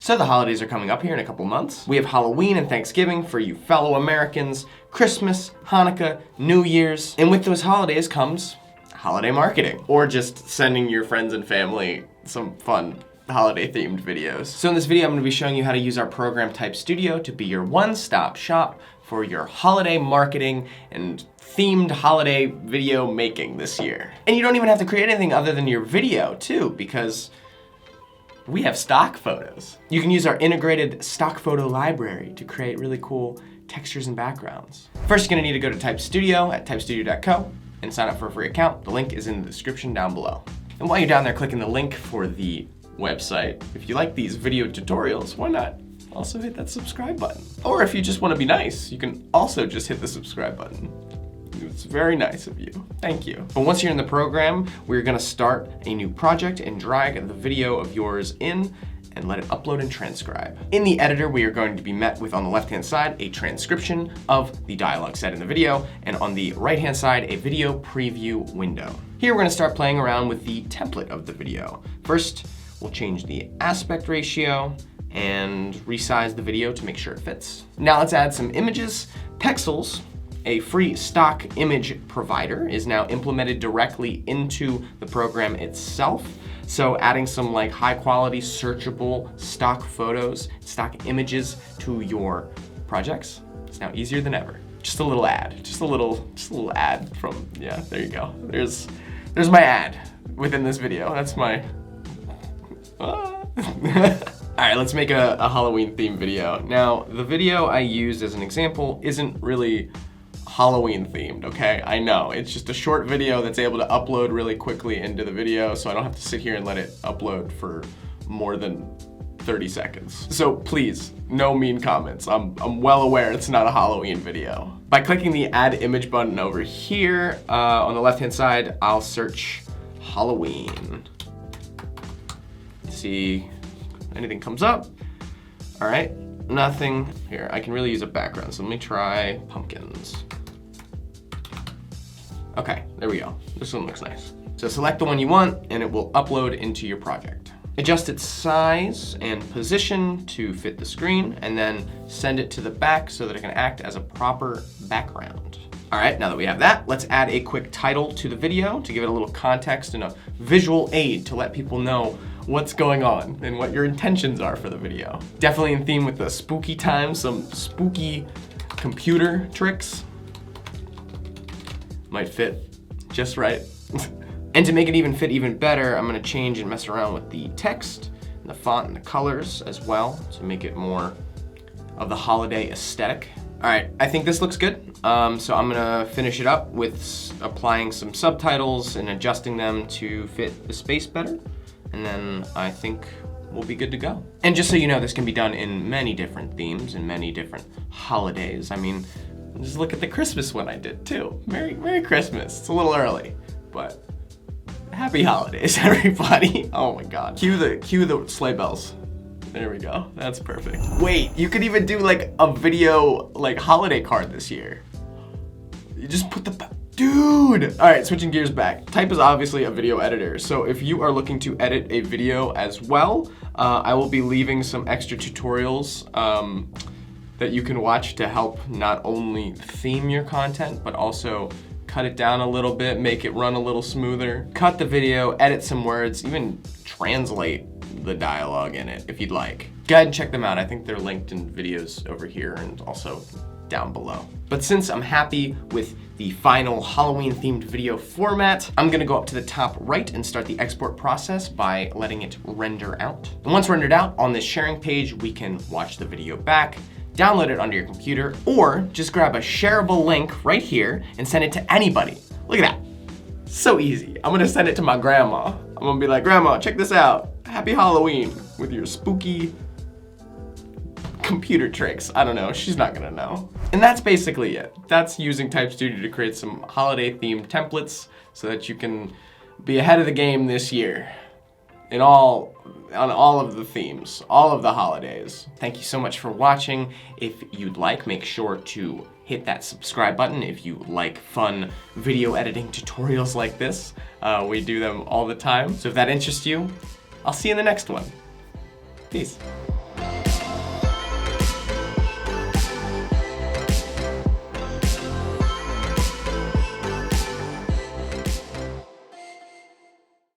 So the holidays are coming up here in a couple months. We have Halloween and Thanksgiving for you fellow Americans, Christmas, Hanukkah, New Year's, and with those holidays comes holiday marketing, or just sending your friends and family some fun holiday themed videos. So in this video, I'm gonna be showing you how to use our program Type Studio to be your one-stop shop for your holiday marketing and themed holiday video making this year. And you don't even have to create anything other than your video too, because we have stock photos. You can use our integrated stock photo library to create really cool textures and backgrounds. First, you're gonna need to go to Type Studio at typestudio.co and sign up for a free account. The link is in the description down below. And while you're down there clicking the link for the website, if you like these video tutorials, why not also hit that subscribe button? Or if you just wanna be nice, you can also just hit the subscribe button. It's very nice of you. Thank you. But once you're in the program, we're gonna start a new project and drag the video of yours in and let it upload and transcribe. In the editor, we are going to be met with, on the left-hand side, a transcription of the dialogue said in the video, and on the right-hand side, a video preview window. Here, we're gonna start playing around with the template of the video. First, we'll change the aspect ratio and resize the video to make sure it fits. Now let's add some images. Pexels, a free stock image provider, is now implemented directly into the program itself. So adding some like high quality searchable stock photos, stock images to your projects is now easier than ever. Just a little ad, just a little ad from, yeah, there you go. There's my ad within this video. That's my, All right, let's make a Halloween themed video. Now, the video I used as an example isn't really Halloween themed, okay? I know, it's just a short video that's able to upload really quickly into the video, so I don't have to sit here and let it upload for more than 30 seconds. So please, no mean comments. I'm well aware it's not a Halloween video. By clicking the add image button over here, on the left-hand side, I'll search Halloween. See if anything comes up. All right, nothing. Here, I can really use a background, so let me try pumpkins. Okay, there we go. This one looks nice. So select the one you want and it will upload into your project. Adjust its size and position to fit the screen, and then send it to the back so that it can act as a proper background. All right, now that we have that, let's add a quick title to the video to give it a little context and a visual aid to let people know what's going on and what your intentions are for the video. Definitely in theme with the spooky times, some spooky computer tricks. Might fit just right. And to make it even fit even better, I'm gonna change and mess around with the text and the font and the colors as well to make it more of the holiday aesthetic. All right, I think this looks good. So I'm gonna finish it up with applying some subtitles and adjusting them to fit the space better. And then I think we'll be good to go. And just so you know, this can be done in many different themes and many different holidays. I mean, just look at the Christmas one I did too. Merry Christmas. It's a little early, but happy holidays, everybody. Oh my God. Cue the sleigh bells. There we go. That's perfect. Wait, you could even do like a video like holiday card this year. You just put the, dude! All right, switching gears back. Type is obviously a video editor, so if you are looking to edit a video as well, I will be leaving some extra tutorials that you can watch to help not only theme your content, but also cut it down a little bit, make it run a little smoother, cut the video, edit some words, even translate the dialogue in it if you'd like. Go ahead and check them out. I think they're linked in videos over here and also down below. But since I'm happy with the final Halloween themed video format, I'm gonna go up to the top right and start the export process by letting it render out. And once rendered out, on this sharing page, we can watch the video back, download it onto your computer, or just grab a shareable link right here and send it to anybody. Look at that. So easy. I'm gonna send it to my grandma. I'm gonna be like, Grandma, check this out. Happy Halloween with your spooky computer tricks. I don't know, she's not gonna know. And that's basically it. That's using Type Studio to create some holiday themed templates so that you can be ahead of the game this year on all of the themes, all of the holidays. Thank you so much for watching. If you'd like, make sure to hit that subscribe button if you like fun video editing tutorials like this. We do them all the time. So if that interests you, I'll see you in the next one. Peace.